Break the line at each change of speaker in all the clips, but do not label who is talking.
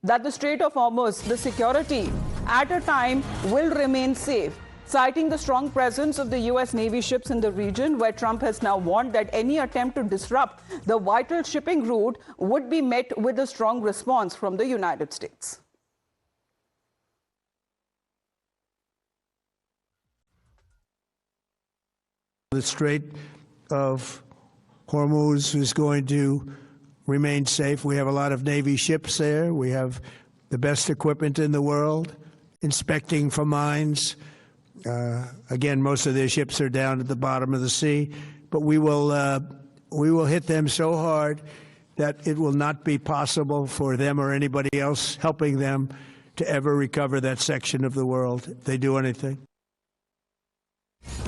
that the Strait of Hormuz, the security at a time, will remain safe, citing the strong presence of the U.S. Navy ships in the region, where Trump has now warned that any attempt to disrupt the vital shipping route would be met with a strong response from the United States.
The Strait of Hormuz is going to remain safe. We have a lot of Navy ships there. We have the best equipment in the world, inspecting for mines. Again, most of their ships are down at the bottom of the sea, but we will hit them so hard that it will not be possible for them or anybody else helping them to ever recover that section of the world if they do anything.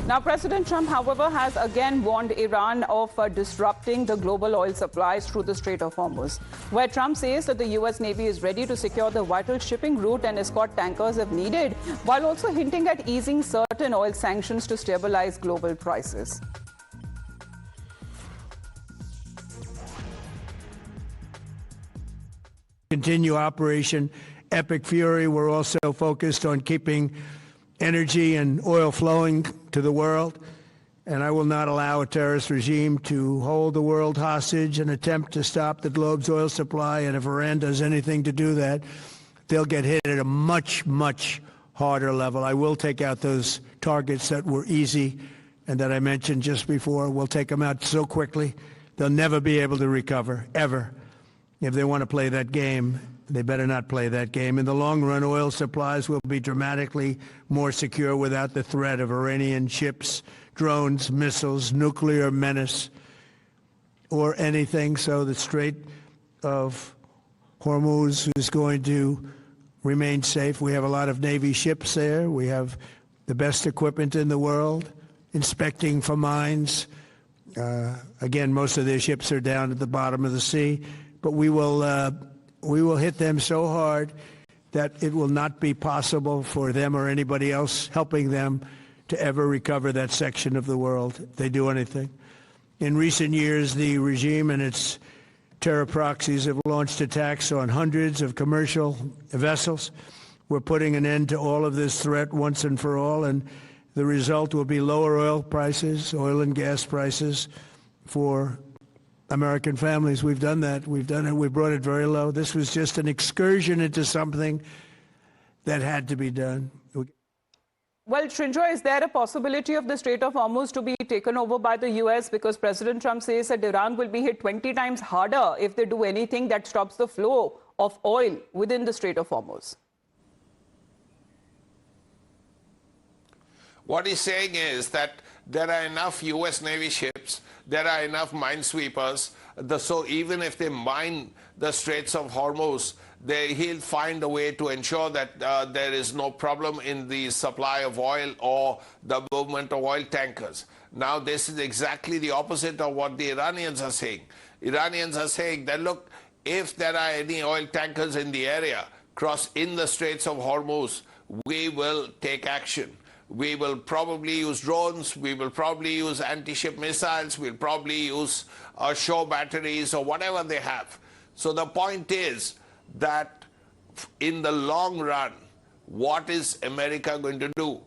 Now, President Trump, however, has again warned Iran of disrupting the global oil supplies through the Strait of Hormuz, where Trump says that the U.S. Navy is ready to secure the vital shipping route and escort tankers if needed, while also hinting at easing certain oil sanctions to stabilize global prices.
Continue Operation Epic Fury. We're also focused on keeping energy and oil flowing to the world, and I will not allow a terrorist regime to hold the world hostage and attempt to stop the globe's oil supply. And if Iran does anything to do that, they'll get hit at a much, much harder level. I will take out those targets that were easy and that I mentioned just before. We'll take them out so quickly, they'll never be able to recover, ever. If they want to play that game, they better not play that game. In the long run, oil supplies will be dramatically more secure without the threat of Iranian ships, drones, missiles, nuclear menace, or anything. So the Strait of Hormuz is going to remain safe. We have a lot of Navy ships there. We have the best equipment in the world, inspecting for mines. Again, most of their ships are down at the bottom of the sea, but we will hit them so hard that it will not be possible for them or anybody else helping them to ever recover that section of the world if they do anything. In recent years, the regime and its terror proxies have launched attacks on hundreds of commercial vessels. We're putting an end to all of this threat once and for all, and the result will be lower oil prices, oil and gas prices for American families. We've done that. We've done it. We brought it very low. This was just an excursion into something that had to be done.
Well, Srinjoy, is there a possibility of the Strait of Hormuz to be taken over by the U.S.? Because President Trump says that Iran will be hit 20 times harder if they do anything that stops the flow of oil within the Strait of Hormuz.
What he's saying is that there are enough U.S. Navy ships, there are enough minesweepers, so even if they mine the Straits of Hormuz, he'll find a way to ensure that there is no problem in the supply of oil or the movement of oil tankers. Now, this is exactly the opposite of what the Iranians are saying. Iranians are saying that, look, if there are any oil tankers in the area, cross in the Straits of Hormuz, we will take action. We will probably use drones, we will probably use anti-ship missiles, we'll probably use shore batteries or whatever they have. So the point is that in the long run, what is America going to do?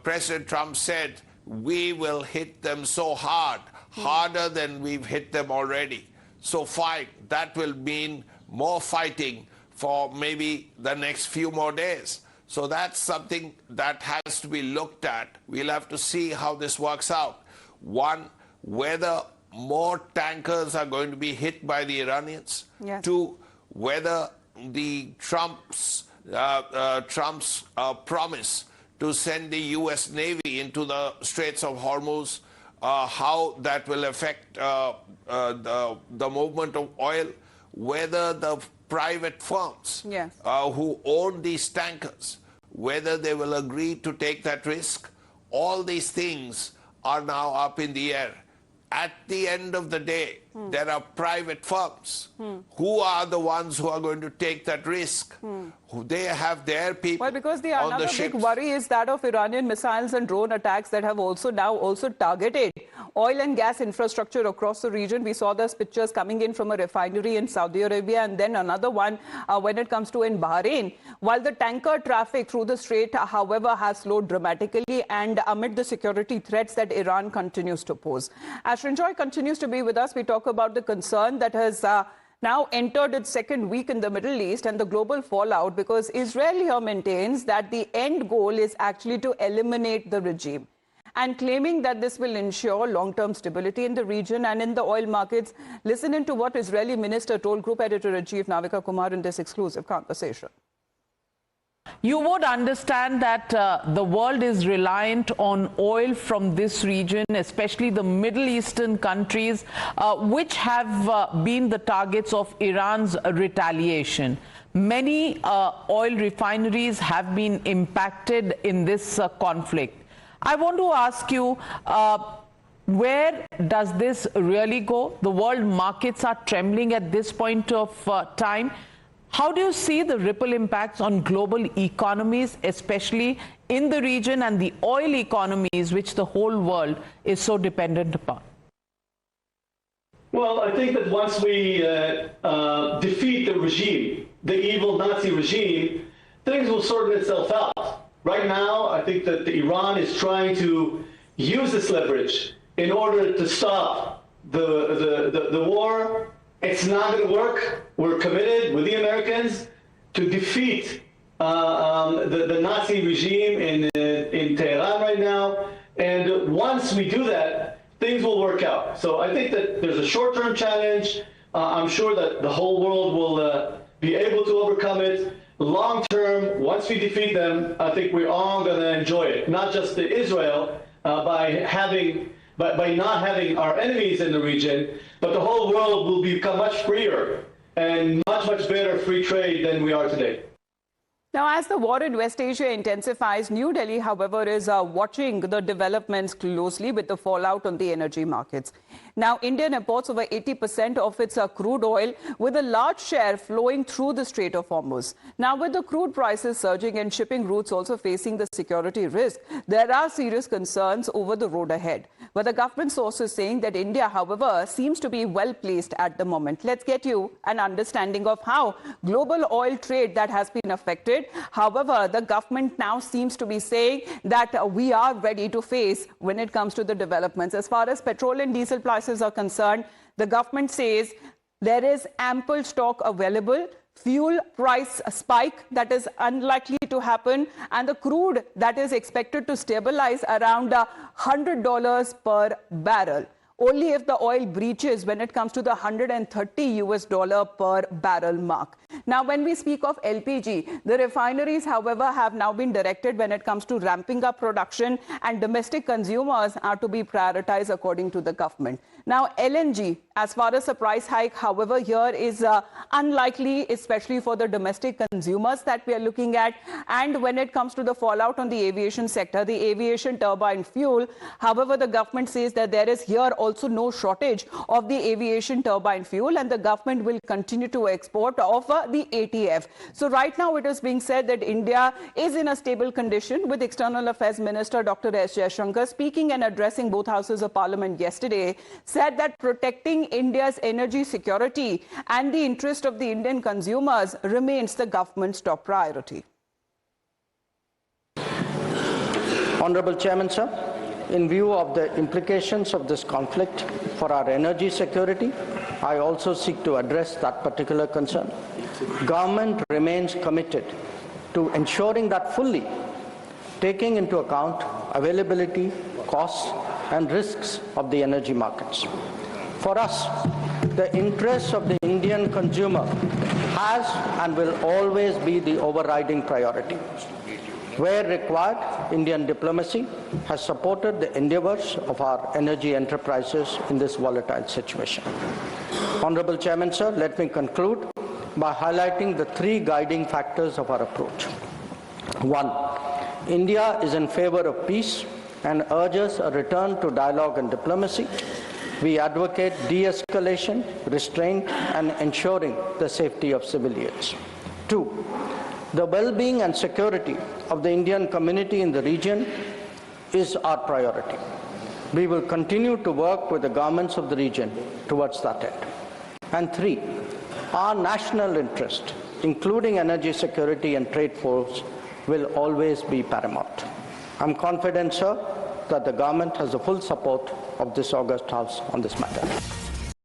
President Trump said, we will hit them so hard, harder than we've hit them already. So fine, that will mean more fighting for maybe the next few more days. So that's something that has to be looked at. We'll have to see how this works out. One, whether more tankers are going to be hit by the Iranians. Yes. Two, whether the Trump's promise to send the U.S. Navy into the Straits of Hormuz, how that will affect the movement of oil, whether the private firms who own these tankers, whether they will agree to take that risk. All these things are now up in the air. At the end of the day, There are private firms. Who are the ones who are going to take that risk? They have their people
Well, because the
on
another
the
big
ships.
worry is that of Iranian missiles and drone attacks that have also targeted oil and gas infrastructure across the region. We saw those pictures coming in from a refinery in Saudi Arabia, and then another one when it comes to in Bahrain. While the tanker traffic through the strait, however, has slowed dramatically and amid the security threats that Iran continues to pose. As Srinjoy continues to be with us, we talk about the concern that has now entered its second week in the Middle East and the global fallout, because Israel here maintains that the end goal is actually to eliminate the regime, and claiming that this will ensure long-term stability in the region and in the oil markets. Listen in to what Israeli minister told Group Editor-in-Chief Navika Kumar in this exclusive conversation.
You would understand that the world is reliant on oil from this region, especially the Middle Eastern countries, which have been the targets of Iran's retaliation. Many oil refineries have been impacted in this conflict. I want to ask you, where does this really go? The world markets are trembling at this point of time. How do you see the ripple impacts on global economies, especially in the region, and the oil economies, which the whole world is so dependent upon?
Well, I think that once we defeat the regime, the evil Nazi regime, things will sort itself out. Right now, I think that Iran is trying to use this leverage in order to stop the war. It's not going to work. We're committed with the Americans to defeat the Nazi regime in Tehran right now. And once we do that, things will work out. So I think that there's a short-term challenge. I'm sure that the whole world will be able to overcome it. Long-term, once we defeat them, I think we're all going to enjoy it. Not just Israel by not having our enemies in the region, but the whole world will become much freer and much better free trade than we are today.
Now, as the war in West Asia intensifies, New Delhi, however, is watching the developments closely with the fallout on the energy markets. Now, India imports over 80% of its crude oil, with a large share flowing through the Strait of Hormuz. Now, with the crude prices surging and shipping routes also facing the security risk, there are serious concerns over the road ahead. But the government source is saying that India, however, seems to be well placed at the moment. Let's get you an understanding of how global oil trade that has been affected. However, the government now seems to be saying that we are ready to face when it comes to the developments. As far as petrol and diesel prices are concerned, the government says there is ample stock available. Fuel price spike that is unlikely to happen, and the crude that is expected to stabilize around $100 per barrel. Only if the oil breaches when it comes to the $130 per barrel mark. Now, when we speak of LPG, the refineries, however, have now been directed when it comes to ramping up production, and domestic consumers are to be prioritized according to the government. Now, LNG, as far as the price hike, however, here is unlikely, especially for the domestic consumers that we are looking at. And when it comes to the fallout on the aviation sector, the aviation turbine fuel, however, the government says that there is here also no shortage of the aviation turbine fuel, and the government will continue to export of the ATF. So right now it is being said that India is in a stable condition, with External Affairs Minister Dr. S. Jaishankar speaking and addressing both houses of parliament yesterday, said that protecting India's energy security and the interest of the Indian consumers remains the government's top priority.
Honorable Chairman, sir, in view of the implications of this conflict for our energy security, I also seek to address that particular concern. Government remains committed to ensuring that fully taking into account availability, costs, and risks of the energy markets. For us, the interests of the Indian consumer has and will always be the overriding priority. Where required, Indian diplomacy has supported the endeavors of our energy enterprises in this volatile situation. Honorable Chairman, sir, let me conclude by highlighting the three guiding factors of our approach. One, India is in favor of peace and urges a return to dialogue and diplomacy. We advocate de-escalation, restraint, and ensuring the safety of civilians. 2. The well-being and security of the Indian community in the region is our priority. We will continue to work with the governments of the region towards that end. And 3, our national interest, including energy security and trade flows, will always be paramount. I'm confident, sir, that the government has the full support of this august House on this matter.